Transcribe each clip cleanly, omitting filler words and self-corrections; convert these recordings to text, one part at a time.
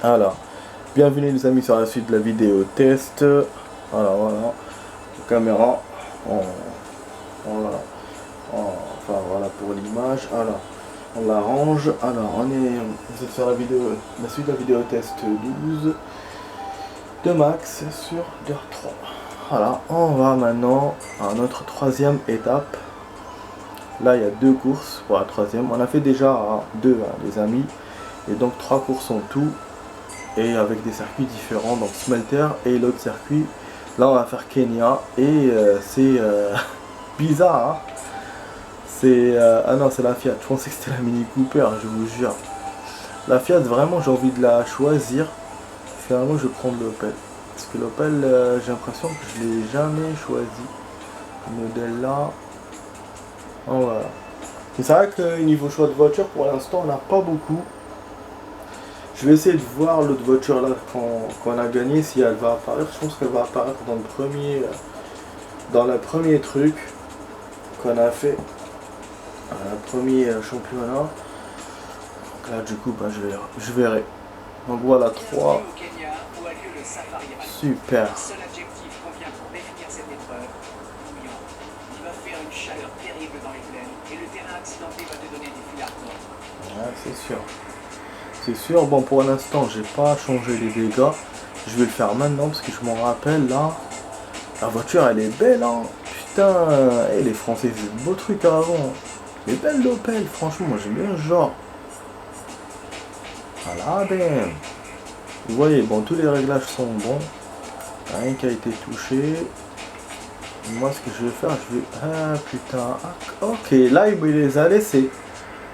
Alors, bienvenue les amis sur la suite de la vidéo test. Alors voilà, caméra, voilà, enfin voilà pour l'image. Alors, on la range. Alors, on essaie de faire la suite de la vidéo test 12 de Max sur Dirt 3. Voilà, on va maintenant à notre troisième étape. Là, il y a deux courses pour la troisième. On a fait déjà deux, hein, les amis. Et donc 3 courses en tout. Et avec des circuits différents, donc Smelter et l'autre circuit. Là on va faire Kenya et c'est bizarre, hein. C'est ah non, c'est la Fiat, je pensais que c'était la Mini Cooper, je vous jure. La Fiat, vraiment j'ai envie de la choisir. Finalement je vais prendre l'Opel, parce que l'Opel j'ai l'impression que je l'ai jamais choisi. Le modèle là, oh, voilà. C'est vrai que niveau choix de voiture pour l'instant on n'a pas beaucoup. Je vais essayer de voir l'autre voiture là qu'on a gagné, si elle va apparaître. Je pense qu'elle va apparaître dans le premier truc qu'on a fait, le premier championnat. Donc là du coup je verrai. Donc voilà 3. Super. Ouais, c'est sûr. C'est sûr, bon pour l'instant j'ai pas changé les dégâts. Je vais le faire maintenant parce que je m'en rappelle là. La voiture elle est belle, hein. Putain, les Français faisaient de beaux trucs avant. Les belles l'Opel, franchement moi j'aime bien ce genre. Voilà, ben. Vous voyez, bon tous les réglages sont bons. Rien qui a été touché. Moi ce que je vais faire, je vais... Ah putain, ok, là il me les a laissés.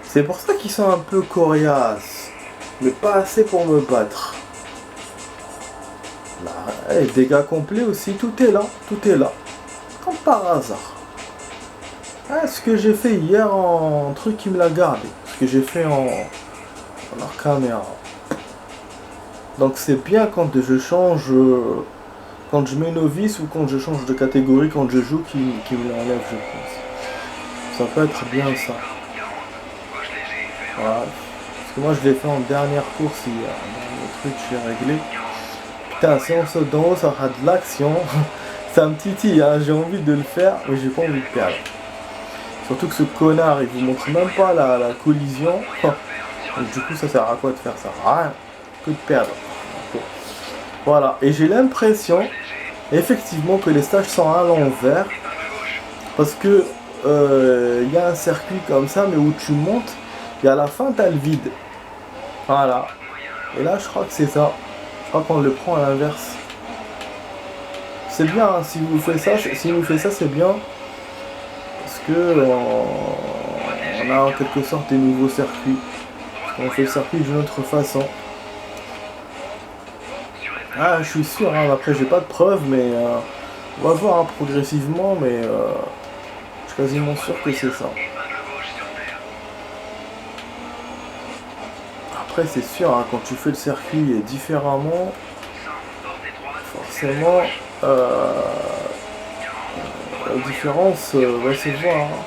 C'est pour ça qu'ils sont un peu coriaces. Mais pas assez pour me battre. Là, dégâts complets aussi, tout est là, comme par hasard. Ah, ce que j'ai fait hier en truc qui me l'a gardé, ce que j'ai fait en hors caméra. Donc c'est bien quand je change, quand je mets novice ou quand je change de catégorie, quand je joue, qui me l'enlève, je pense. Ça peut être bien ça. Voilà. Moi je l'ai fait en dernière course hier, le truc j'ai réglé. Putain, si on saute d'en haut ça aura de l'action. Ça me titille, hein. J'ai envie de le faire mais j'ai pas envie de perdre. Surtout que ce connard il vous montre même pas la collision. Donc du coup ça sert à quoi de faire ça? Rien que de perdre. Okay. Voilà, et j'ai l'impression effectivement que les stages sont à l'envers. Parce que y a un circuit comme ça mais où tu montes et à la fin t'as le vide. Voilà. Et là, je crois que c'est ça. Je crois qu'on le prend à l'inverse. C'est bien, hein, si vous faites ça, c'est bien. Parce que on a en quelque sorte des nouveaux circuits. On fait le circuit d'une autre façon. Ah, je suis sûr, hein, après j'ai pas de preuves, mais on va voir, hein, progressivement, mais je suis quasiment sûr que c'est ça. Après c'est sûr, hein, quand tu fais le circuit différemment, forcément la différence va se voir. Hein.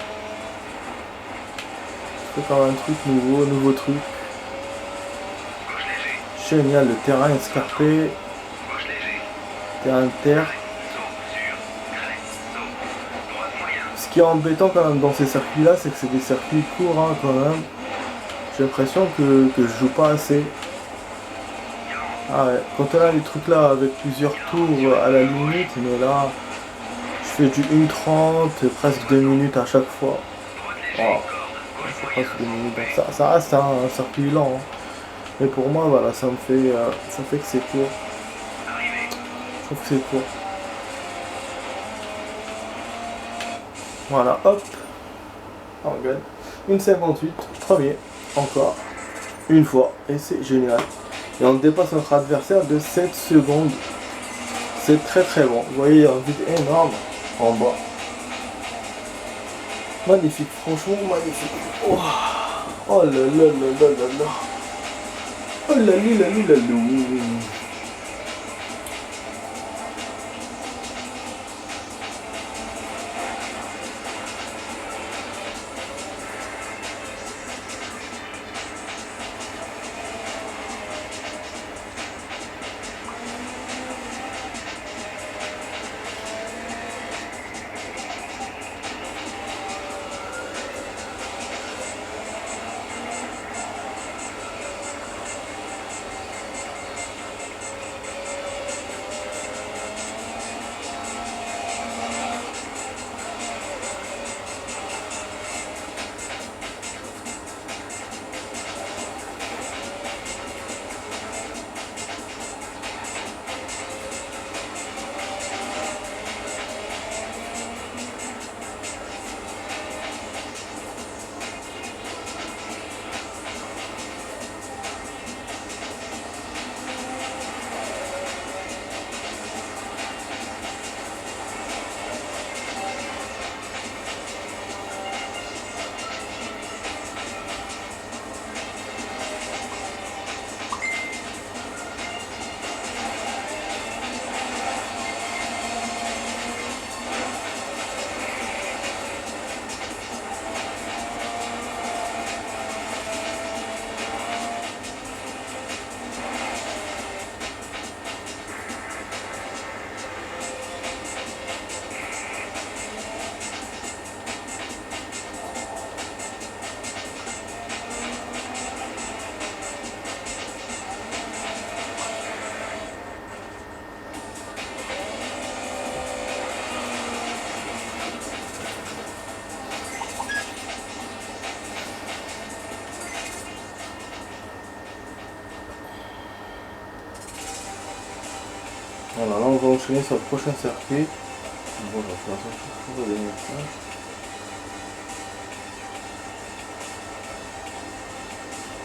C'est quand même un truc nouveau truc. Génial, le terrain escarpé, terrain de terre. Ce qui est embêtant quand même dans ces circuits là, c'est que c'est des circuits courts, hein, quand même. J'ai l'impression que je joue pas assez. Ah ouais, quand on a les trucs là avec plusieurs tours à la limite, mais là je fais du 1:30, presque 2 minutes à chaque fois. Oh, c'est presque 2 minutes, donc ça reste un circuit lent. Hein. Mais pour moi voilà, ça fait que c'est court. Je trouve que c'est court. Voilà, hop, on gagne. 1:58, premier, encore, une fois, et c'est génial. Et on dépasse notre adversaire de 7 secondes. C'est très très bon. Vous voyez, il y a un vide énorme en bas. Magnifique, franchement magnifique. Oh, oh là là là là là là. Oh là là là là là là. Voilà, là on va enchaîner sur le prochain circuit. Bon, je vais faire attention des messages.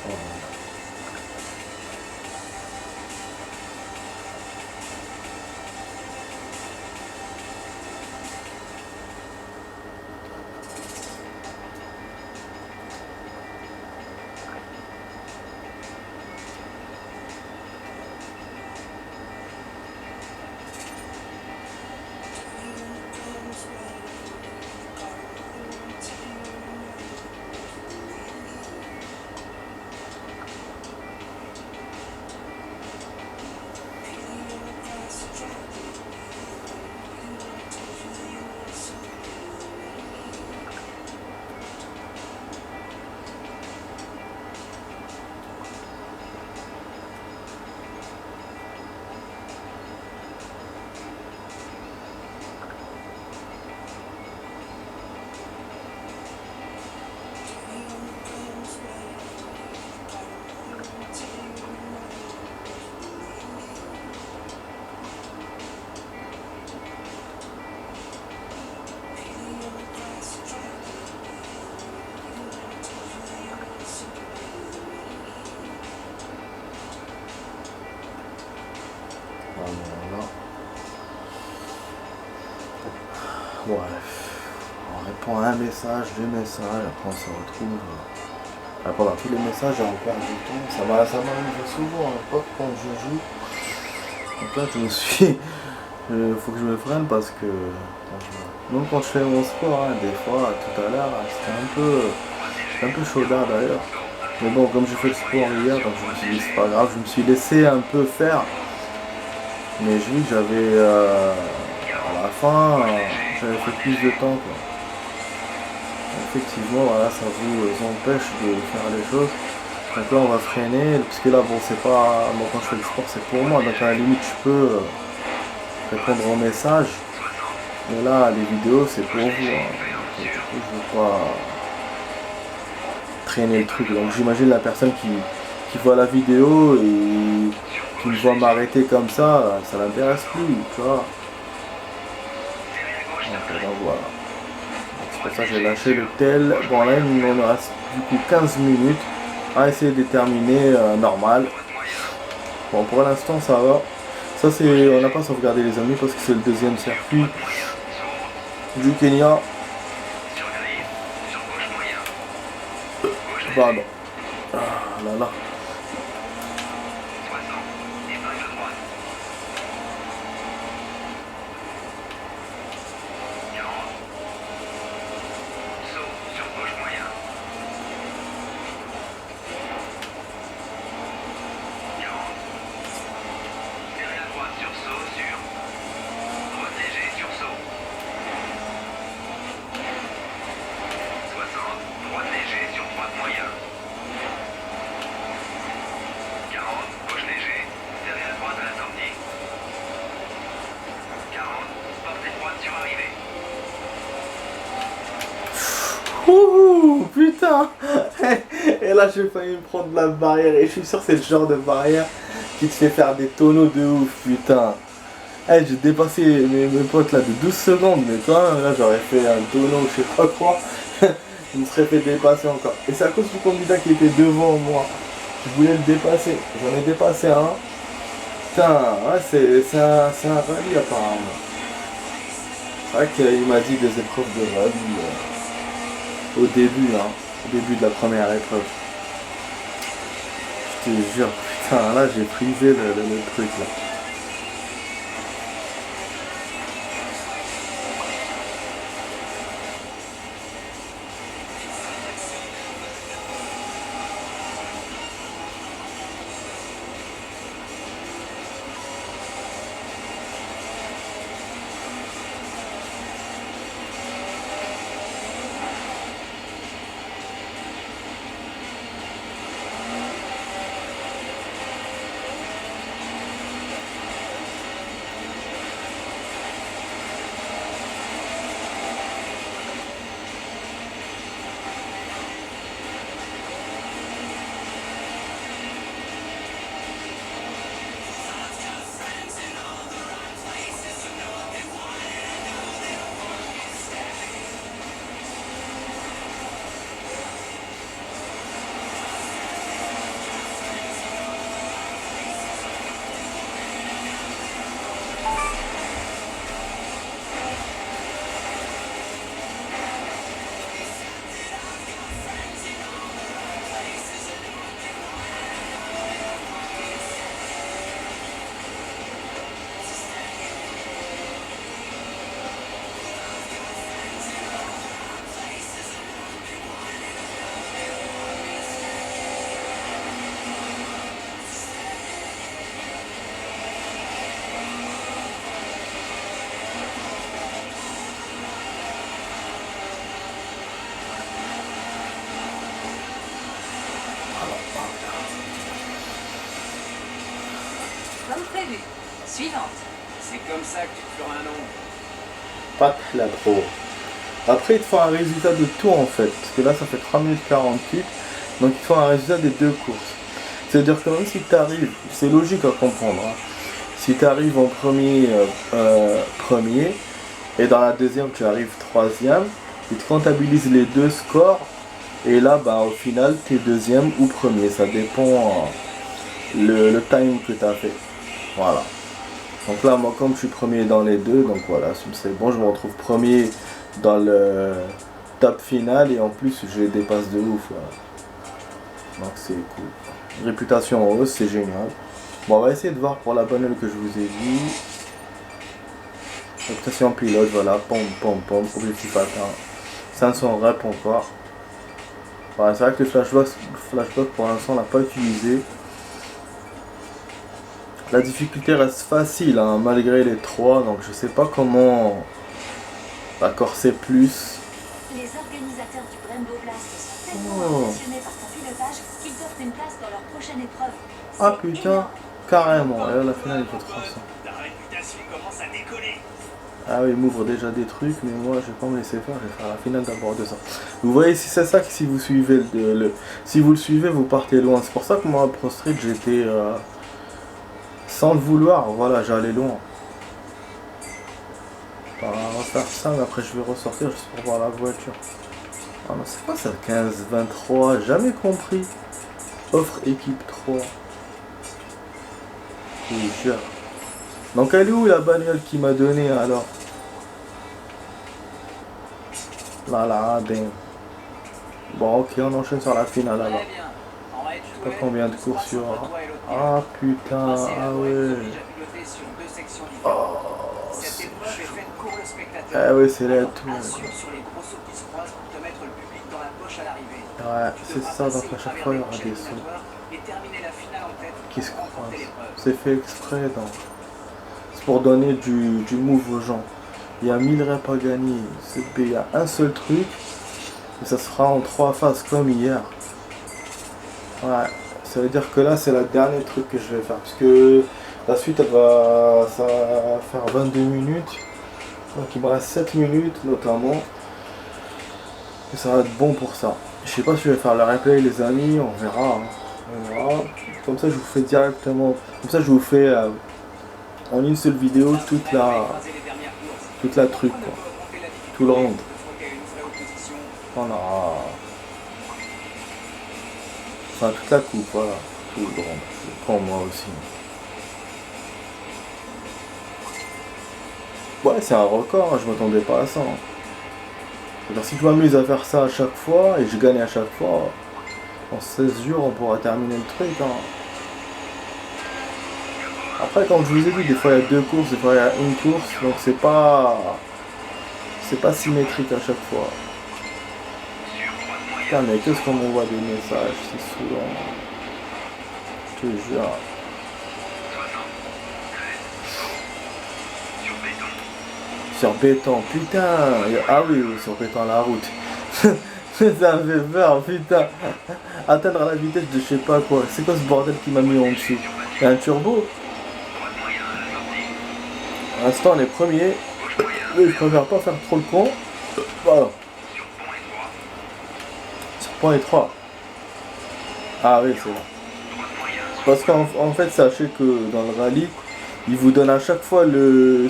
Voilà. Bref, on répond à un message, deux messages, après on se retrouve. Après, dans tous les messages, on perd du temps. Ça m'arrive souvent, pas quand je joue. Donc là, je me suis. Faut que je me freine parce que. Même quand je fais mon sport, hein, des fois, tout à l'heure, c'était un peu chaudard d'ailleurs. Mais bon, comme j'ai fait le sport hier, donc je me suis dit, c'est pas grave, je me suis laissé un peu faire. Mais j'ai vu que j'avais. À la fin, j'avais fait plus de temps, quoi. Effectivement, voilà, ça vous empêche de faire les choses. Donc là, on va freiner, parce que là, bon, c'est pas. Moi, quand je fais le sport, c'est pour moi. Donc à la limite, je peux répondre aux messages. Mais là, les vidéos, c'est pour vous. Hein. Donc, du coup, je veux pas traîner le truc. Donc j'imagine la personne qui voit la vidéo et qui me voit m'arrêter comme ça l'intéresse plus, tu vois. Donc voilà. C'est pour ça que j'ai lâché le tel. Bon là il me reste du coup 15 minutes à essayer de terminer normal. Bon pour l'instant ça va. Ça c'est. On n'a pas sauvegardé les amis parce que c'est le deuxième circuit du Kenya. Pardon. Ah là là. Ouh, putain. Et là j'ai failli me prendre la barrière. Et je suis sûr que c'est le genre de barrière qui te fait faire des tonneaux de ouf, putain. J'ai dépassé mes potes là de 12 secondes. Mais toi, là j'aurais fait un tonneau, je sais pas quoi. Je me serais fait dépasser encore. Et c'est à cause du candidat qui était devant moi. Je voulais le dépasser. J'en ai dépassé un. Putain, ouais, c'est un rallye apparemment. C'est vrai qu'il m'a dit des épreuves de rallye. Au début, hein, au début de la première épreuve. Je te jure, putain, là j'ai prisé le truc là. comme prévu. Suivante. C'est comme ça que tu te feras un nom. Pas de la pro. Après, il te faut un résultat de tout en fait. Parce que là, ça fait 3 minutes 48. Donc, il faut un résultat des deux courses. C'est-à-dire que même si tu arrives, c'est logique à comprendre. Hein. Si tu arrives en premier, et dans la deuxième, tu arrives troisième, ils te comptabilisent les deux scores. Et là, bah, au final, tu es deuxième ou premier. Ça dépend le time que tu as fait. Voilà. Donc là, moi, comme je suis premier dans les deux, donc voilà, c'est bon, je me retrouve premier dans le top final et en plus, je les dépasse de ouf. Voilà. Donc c'est cool. Réputation en hausse, c'est génial. Bon, on va essayer de voir pour la bagnole que je vous ai dit. Réputation pilote, voilà, pom pom pom, objectif atteint. 500 reps encore. Voilà, c'est vrai que le flashback pour l'instant, on l'a pas utilisé. La difficulté reste facile, hein, malgré les 3, donc je sais pas comment la corser plus. Les organisateurs du Brembo Blast sont tellement impressionnés par ton pilotage qu'ils t'offrent une place dans leur prochaine épreuve. Ah putain, carrément, et là la finale il faut 300. Ta réputation commence à décoller. Ah oui, il m'ouvre déjà des trucs, mais moi je vais pas me laisser faire, je vais faire la finale d'abord de ça. Vous voyez, c'est ça que si vous suivez si vous le suivez, vous partez loin. C'est pour ça que moi à Pro Street j'étais sans le vouloir, voilà, j'allais loin. On va faire ça, mais après je vais ressortir juste pour voir la voiture. Ah non, c'est quoi ça, 15, 23, jamais compris. Offre équipe 3. Je vous jure. Donc elle est où la bagnole qui m'a donné alors? Là, ben. Bon, ok, on enchaîne sur la finale alors. Je sais pas combien de courses il y aura. Ah putain, ah ouais. Oh. Ah ouais, c'est là tout. Ouais, c'est ça, donc à chaque fois il y aura des sauts qui se croisent. C'est fait exprès donc. C'est pour donner du move aux gens. Il y a 1000 reps à gagner. Il y a un seul truc. Et ça sera en 3 phases comme hier. Ouais. Ça veut dire que là c'est le dernier truc que je vais faire. Parce que la suite ça va faire 22 minutes. Donc il me reste 7 minutes notamment. Et ça va être bon pour ça. Je sais pas si je vais faire le replay les amis. On verra. Hein. On verra. Comme ça je vous fais directement. Comme ça je vous fais en une seule vidéo toute la truc quoi. Tout le round. Voilà. Enfin toute la coupe, voilà. Tout le round. Je prends moi aussi. Ouais, c'est un record, hein, je m'attendais pas à ça. Hein. Alors, si je m'amuse à faire ça à chaque fois et je gagne à chaque fois, en 16 jours on pourra terminer le truc. Hein. Après, comme je vous ai dit, des fois il y a 2 courses, des fois il y a une course, donc c'est pas symétrique à chaque fois. Putain, mais qu'est-ce qu'on m'envoie des messages, c'est saoulant. Je te jure. Sur béton, putain. Ah oui, sur béton la route. Ça me fait peur, putain. Atteindre la vitesse de je sais pas quoi. C'est quoi ce bordel qui m'a mis en dessous? Il y a un turbo. Pour l'instant on est premier. Mais je préfère pas faire trop le con. Voilà. Sur point étroit. Ah oui, c'est là. Parce qu'en fait, sachez que dans le rallye, il vous donne à chaque fois le...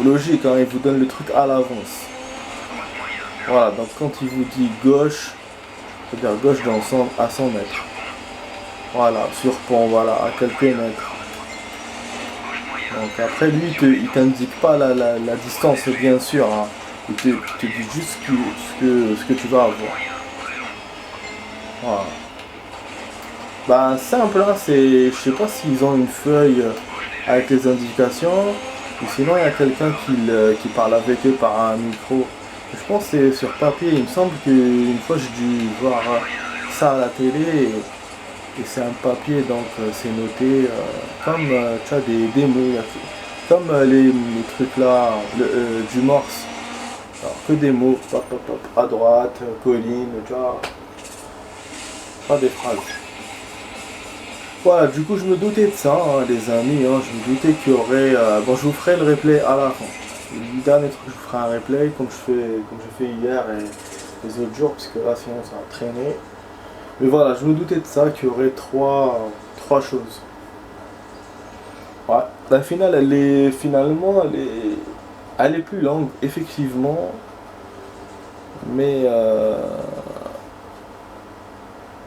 Logique, hein, il vous donne le truc à l'avance. Voilà, donc quand il vous dit gauche, c'est-à-dire gauche à 100 mètres. Voilà, sur pont, voilà, à quelques mètres. Donc après, lui, il t'indique pas la distance, bien sûr. Hein. Il te dit juste ce que tu vas avoir. Voilà. Bah, simple, hein, je sais pas s'ils ont une feuille avec les indications. Ou sinon il y a quelqu'un qui parle avec eux par un micro. Je pense que c'est sur papier. Il me semble qu'une fois j'ai dû voir ça à la télé et c'est un papier donc c'est noté comme tu as des démos, comme les trucs là du morse. Alors que des mots, hop, hop, hop, à droite, colline, tu vois. Pas des phrases. Voilà, du coup je me doutais de ça, hein, les amis, hein, je me doutais qu'il y aurait... bon, je vous ferai le replay à la fin. Le dernier truc, je vous ferai un replay comme j'ai fait hier et les autres jours, parce que là sinon ça va traîner. Mais voilà, je me doutais de ça, qu'il y aurait trois choses. Ouais, la finale, elle est plus longue, effectivement. Mais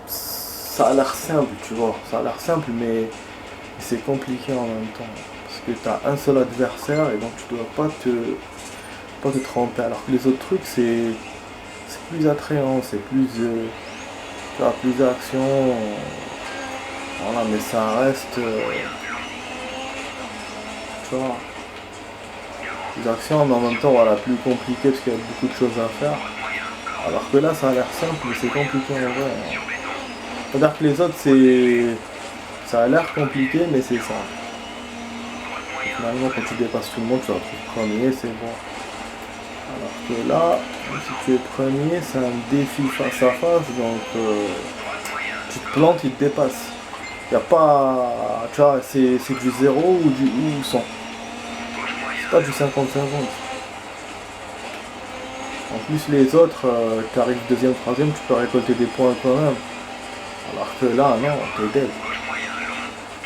ça a l'air simple, tu vois. Ça a l'air simple, mais c'est compliqué en même temps. Parce que tu as un seul adversaire et donc tu dois pas te tromper. Alors que les autres trucs, c'est plus attrayant, c'est plus... tu as plus d'action. Voilà, mais ça reste... tu vois, plus d'action, mais en même temps, voilà, plus compliqué parce qu'il y a beaucoup de choses à faire. Alors que là, ça a l'air simple, mais c'est compliqué en vrai. C'est-à-dire que les autres, ça a l'air compliqué, mais c'est ça. Et finalement, quand tu dépasses tout le monde, tu vas être premier, c'est bon. Alors que là, si tu es premier, c'est un défi face à face, donc tu te plantes, il te dépasse. Il n'y a pas... tu vois, c'est du 0 ou 100. C'est pas du 50-50. En plus, les autres, tu arrives deuxième, troisième, tu peux récolter des points quand même. Alors que là, non, t'es dead.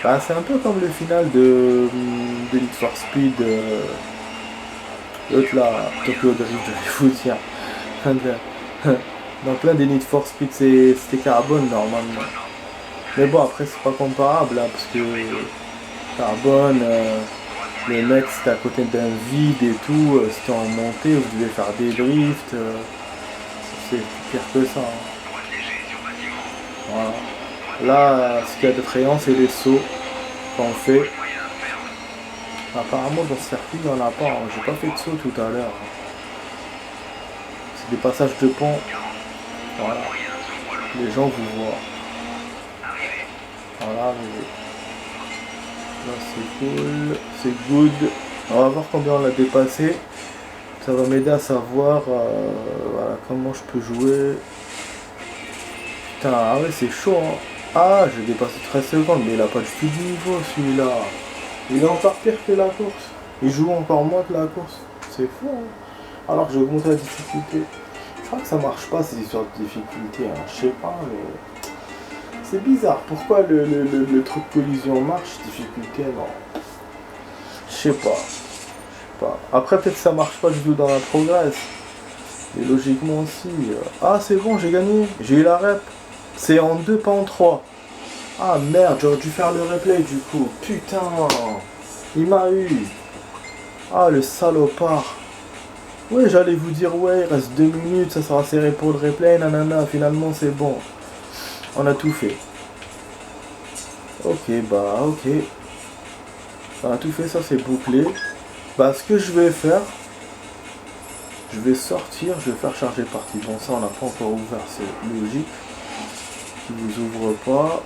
Bah, c'est un peu comme le final de Need for Speed. L'autre là, Tokyo Drift, je vais vous dire. Donc l'un des Need for Speed, c'était Carbone normalement. Mais bon, après, c'est pas comparable, hein, parce que Carbone, le mec c'était à côté d'un vide et tout, c'était en montée, vous devez faire des drifts. C'est pire que ça. Hein. Voilà. Là, ce qu'il y a d'attrayant, c'est les sauts qu'on fait. Apparemment, dans ce circuit, il n'y en a pas. Hein. J'ai pas fait de saut tout à l'heure. C'est des passages de pont. Voilà. Les gens vous voient. Voilà, là c'est cool. C'est good. On va voir combien on l'a dépassé. Ça va m'aider à savoir voilà, comment je peux jouer. Putain, ah ouais, c'est chaud. Hein. Ah, j'ai dépassé 13 secondes, mais il a pas du tout de niveau celui-là. Il est encore pire que la course. Il joue encore moins que la course. C'est fou. Hein. Alors que j'ai augmenté la difficulté. Je crois que ça marche pas ces histoires de difficulté. Hein. Je sais pas, mais c'est bizarre. Pourquoi le truc collision marche, difficulté non. Je sais pas. Après peut-être que ça marche pas du tout dans la progresse. Et logiquement aussi. Ah c'est bon, j'ai gagné. J'ai eu la rep. C'est en 2, pas en 3. Ah merde, j'aurais dû faire le replay du coup. Putain, il m'a eu. Ah le salopard. Ouais, j'allais vous dire ouais, il reste 2 minutes, ça sera serré pour le replay, nanana. Finalement c'est bon. On a tout fait. Ok, bah ok. On a tout fait, ça c'est bouclé. Bah ce que je vais faire, je vais sortir, je vais faire charger partie. Bon ça on n'a pas encore ouvert, c'est logique. Qui vous ouvre pas.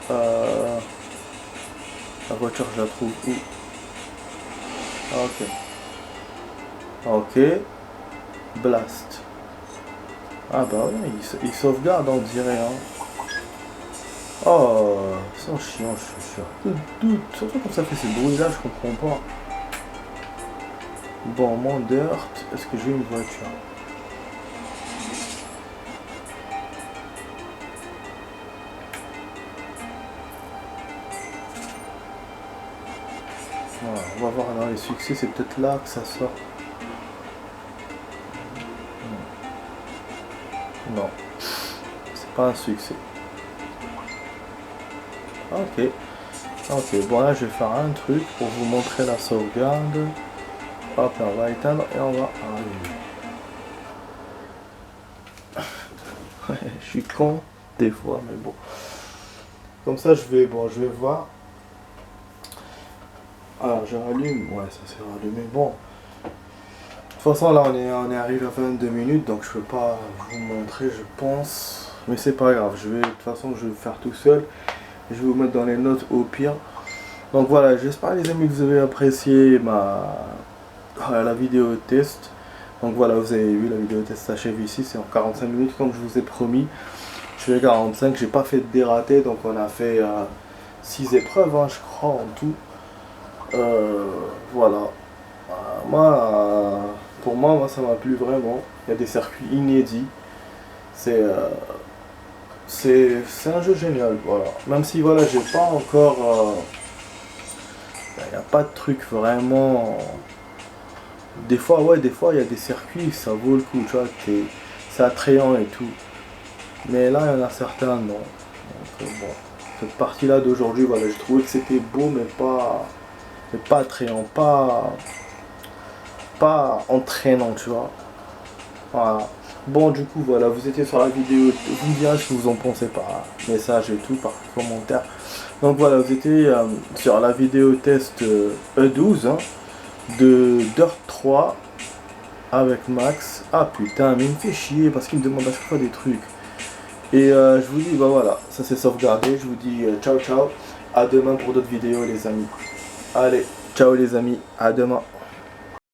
La voiture je la trouve où? Ok. Blast. Ah bah ouais, il sauvegarde on dirait. Hein. Oh, c'est chiant, je suis sûr. Doute. Surtout quand ça fait ces bruits là, je comprends pas. Bon, moins dirt. Est-ce que j'ai une voiture? Voilà, on va voir dans les succès, c'est peut-être là que ça sort. Non, c'est pas un succès. Ok, bon là je vais faire un truc pour vous montrer la sauvegarde. Hop, là, on va éteindre et on va arriver. Ouais, je suis con des fois, mais bon. Comme ça je vais voir. Alors je rallume, ouais ça s'est rallumé, bon. De toute façon là on est arrivé à 22 minutes donc je peux pas vous montrer je pense. Mais c'est pas grave, de toute façon je vais le faire tout seul. Je vais vous mettre dans les notes au pire. Donc voilà, j'espère les amis que vous avez apprécié la vidéo test. Donc voilà, vous avez vu la vidéo test s'achève ici, c'est en 45 minutes comme je vous ai promis. Je fais 45, j'ai pas fait de dératé, donc on a fait 6 épreuves, hein, je crois, en tout. Voilà. Pour moi, ça m'a plu vraiment. Il y a des circuits inédits. C'est un jeu génial, voilà. Même si, voilà, j'ai pas encore... il n'y a pas de truc vraiment... Des fois, il y a des circuits, ça vaut le coup, tu vois, c'est attrayant et tout. Mais là, il y en a certains, non. Donc, bon, cette partie-là d'aujourd'hui, voilà, j'ai trouvé que c'était beau, mais pas attrayant, pas entraînant, tu vois. Voilà. Bon, du coup, voilà, vous étiez sur la vidéo, vous me direz ce que vous en pensez par message et tout, par commentaire. Donc voilà, vous étiez sur la vidéo test E12 hein, de Dirt 3 avec Max. Ah putain, mais il me fait chier parce qu'il me demande à chaque fois des trucs. Et je vous dis, bah voilà, ça c'est sauvegardé. Je vous dis ciao ciao, à demain pour d'autres vidéos les amis. Allez, ciao les amis, à demain.